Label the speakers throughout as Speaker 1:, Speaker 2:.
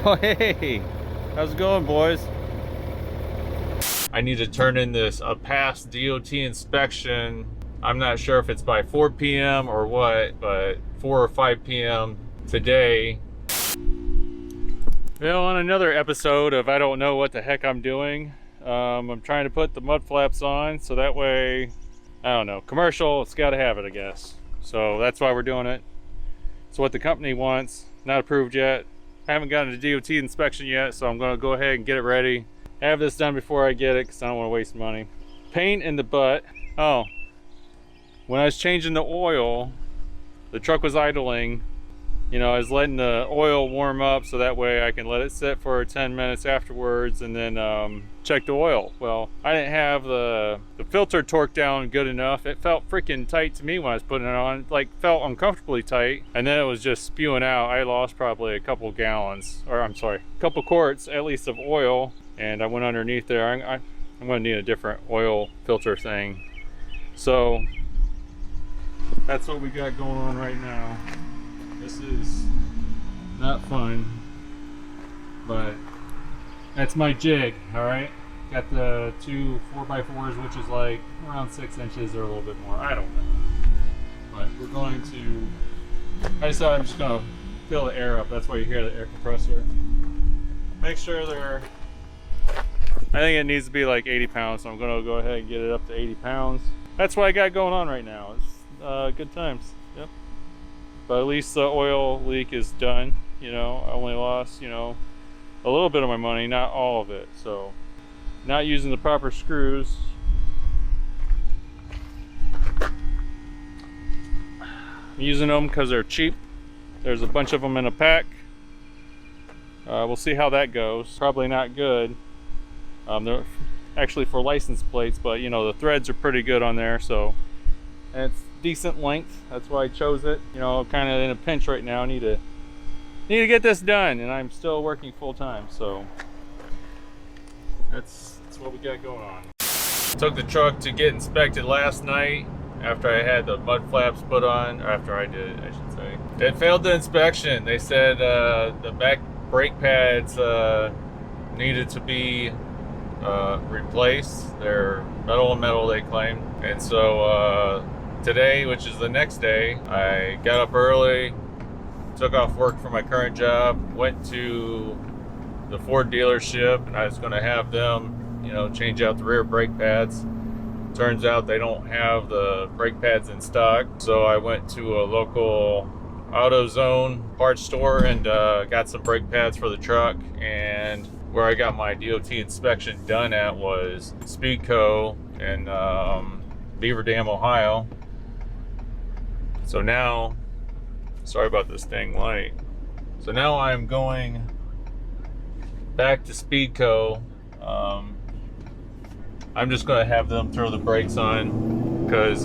Speaker 1: Oh, hey, how's it going, boys? I need to turn in this a past DOT inspection. I'm not sure if it's by 4 p.m. or what, but 4 or 5 p.m. today. Well, on another episode of I don't know what the heck I'm doing, I'm trying to put the mud flaps on so that way, I don't know, commercial, it's got to have it, I guess. So that's why we're doing it. It's what the company wants, not approved yet. I haven't gotten a DOT inspection yet, so I'm going to go ahead and get it ready. Have this done before I get it because I don't want to waste money. Pain in the butt. Oh, when I was changing the oil, the truck was idling. You know, I was letting the oil warm up so that way I can let it sit for 10 minutes afterwards and then check the oil. Well, I didn't have the filter torqued down good enough. It felt freaking tight to me when I was putting it on. Like, felt uncomfortably tight. And then it was just spewing out. I lost probably a couple gallons, or I'm sorry, a couple quarts at least of oil. And I went underneath there. I'm going to need a different oil filter thing. So that's what we got going on right now. This is not fun, but that's my jig. All right, got the two 4x4s, which is like around 6 inches or a little bit more. I don't know, but we're going to. I decided I'm just going to fill the air up. That's why you hear the air compressor. Make sure they're. I think it needs to be like 80 pounds, so I'm going to go ahead and get it up to 80 pounds. That's what I got going on right now. It's good times. Yep. But at least the oil leak is done. You know, I only lost, you know, a little bit of my money, not all of it. So, not using the proper screws. I'm using them because they're cheap. There's a bunch of them in a pack. We'll see how that goes. Probably not good. They're actually for license plates, but you know, the threads are pretty good on there, so. And it's decent length. That's why I chose it. You know, kind of in a pinch right now. Need to get this done, and I'm still working full time. So that's what we got going on. Took the truck to get inspected last night after I had the mud flaps put on. Or after I did, I should say. It failed the inspection. They said the back brake pads needed to be replaced. They're metal and metal, they claim. And so today, which is the next day, I got up early, took off work for my current job, went to the Ford dealership, and I was going to have them, you know, change out the rear brake pads. Turns out they don't have the brake pads in stock, so I went to a local AutoZone parts store and got some brake pads for the truck. And where I got my DOT inspection done at was Speedco in Beaver Dam, Ohio. So now, sorry about this dang light. So now I'm going back to Speedco. I'm just going to have them throw the brakes on because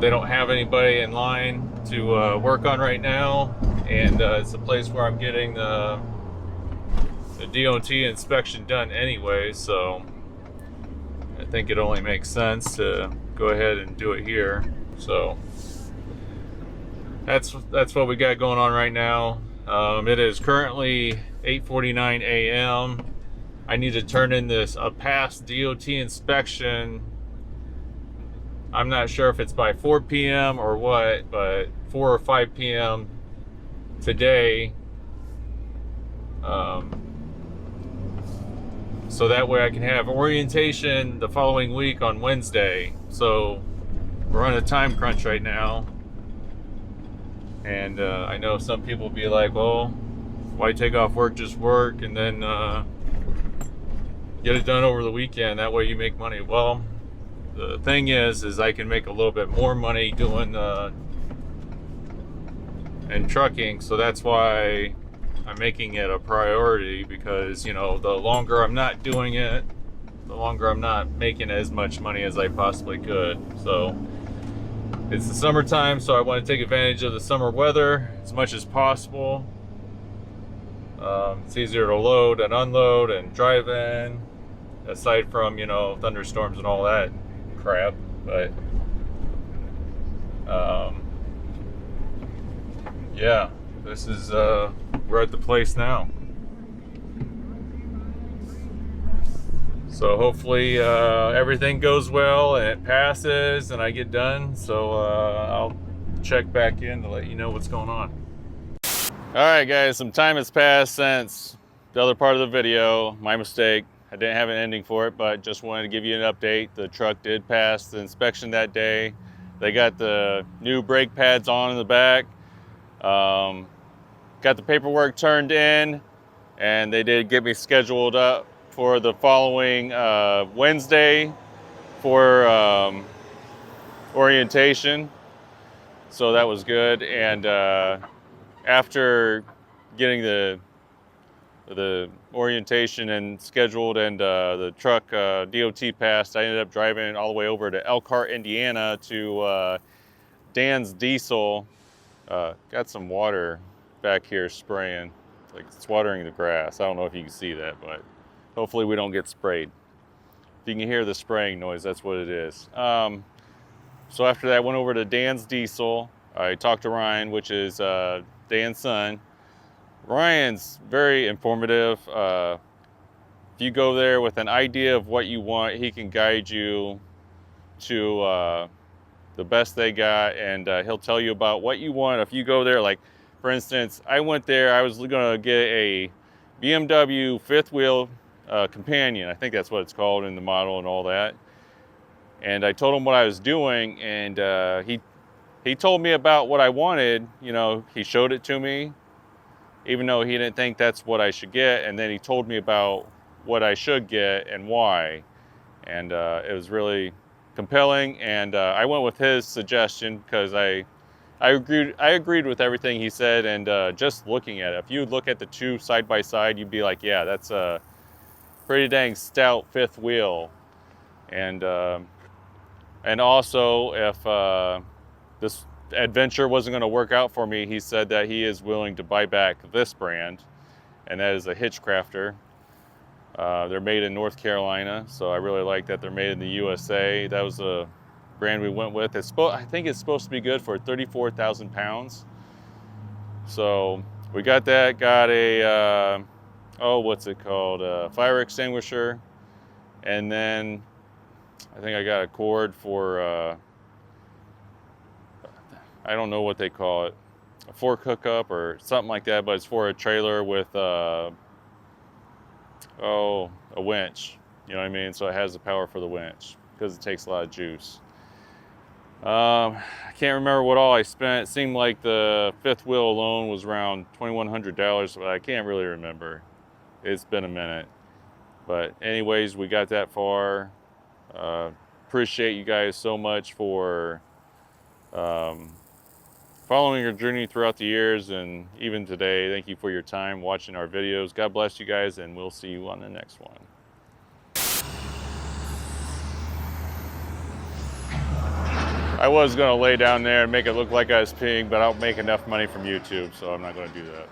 Speaker 1: they don't have anybody in line to work on right now. And it's a place where I'm getting the DOT inspection done anyway, so I think it only makes sense to go ahead and do it here. So that's what we got going on right now. It is currently 8:49 a.m. I need to turn in this a past DOT inspection. I'm not sure if it's by 4 p.m. or what, but 4 or 5 p.m. today. So that way I can have orientation the following week on Wednesday. So we're on a time crunch right now. And I know some people will be like, well, why take off work, just work, and then get it done over the weekend. That way you make money. Well, the thing is I can make a little bit more money doing and trucking, so that's why I'm making it a priority, because you know, the longer I'm not doing it, the longer I'm not making as much money as I possibly could. So it's the summertime, so I want to take advantage of the summer weather as much as possible. It's easier to load and unload and drive in, aside from, you know, thunderstorms and all that crap. But yeah, this is, we're at the place now. So hopefully everything goes well and it passes and I get done. So I'll check back in to let you know what's going on. All right, guys, some time has passed since the other part of the video. My mistake. I didn't have an ending for it, but just wanted to give you an update. The truck did pass the inspection that day. They got the new brake pads on in the back. Got the paperwork turned in, and they did get me scheduled up for the following Wednesday for orientation. So that was good. And after getting the orientation and scheduled and the truck DOT passed, I ended up driving all the way over to Elkhart, Indiana to Dan's Diesel. Got some water back here spraying, like it's watering the grass. I don't know if you can see that, but hopefully we don't get sprayed. If you can hear the spraying noise, that's what it is. So after that, I went over to Dan's Diesel. I talked to Ryan, which is Dan's son. Ryan's very informative. If you go there with an idea of what you want, he can guide you to the best they got, and he'll tell you about what you want. If you go there, like for instance, I went there, I was gonna get a BMW fifth wheel companion. I think that's what it's called in the model and all that. And I told him what I was doing, and he told me about what I wanted. You know, he showed it to me, even though he didn't think that's what I should get. And then he told me about what I should get and why. And it was really compelling. And I went with his suggestion because I agreed with everything he said. And just looking at it, if you look at the two side by side, you'd be like, yeah, that's a pretty dang stout fifth wheel. And also, if this adventure wasn't going to work out for me, he said that he is willing to buy back this brand, and that is a Hitchcrafter. They're made in North Carolina, so I really like that they're made in the USA. That was a brand we went with. I think it's supposed to be good for 34,000 pounds. So we got that. Got a what's it called? Fire extinguisher, and then I think I got a cord for I don't know what they call it, a fork hookup or something like that, but it's for a trailer with a winch, you know what I mean? So it has the power for the winch because it takes a lot of juice. I can't remember what all I spent. It seemed like the fifth wheel alone was around $2,100, but I can't really remember. It's been a minute. But anyways, we got that far. Appreciate you guys so much for following our journey throughout the years and even today. Thank you for your time watching our videos. God bless you guys, and we'll see you on the next one. I was going to lay down there and make it look like I was peeing, but I'll make enough money from YouTube, so I'm not going to do that.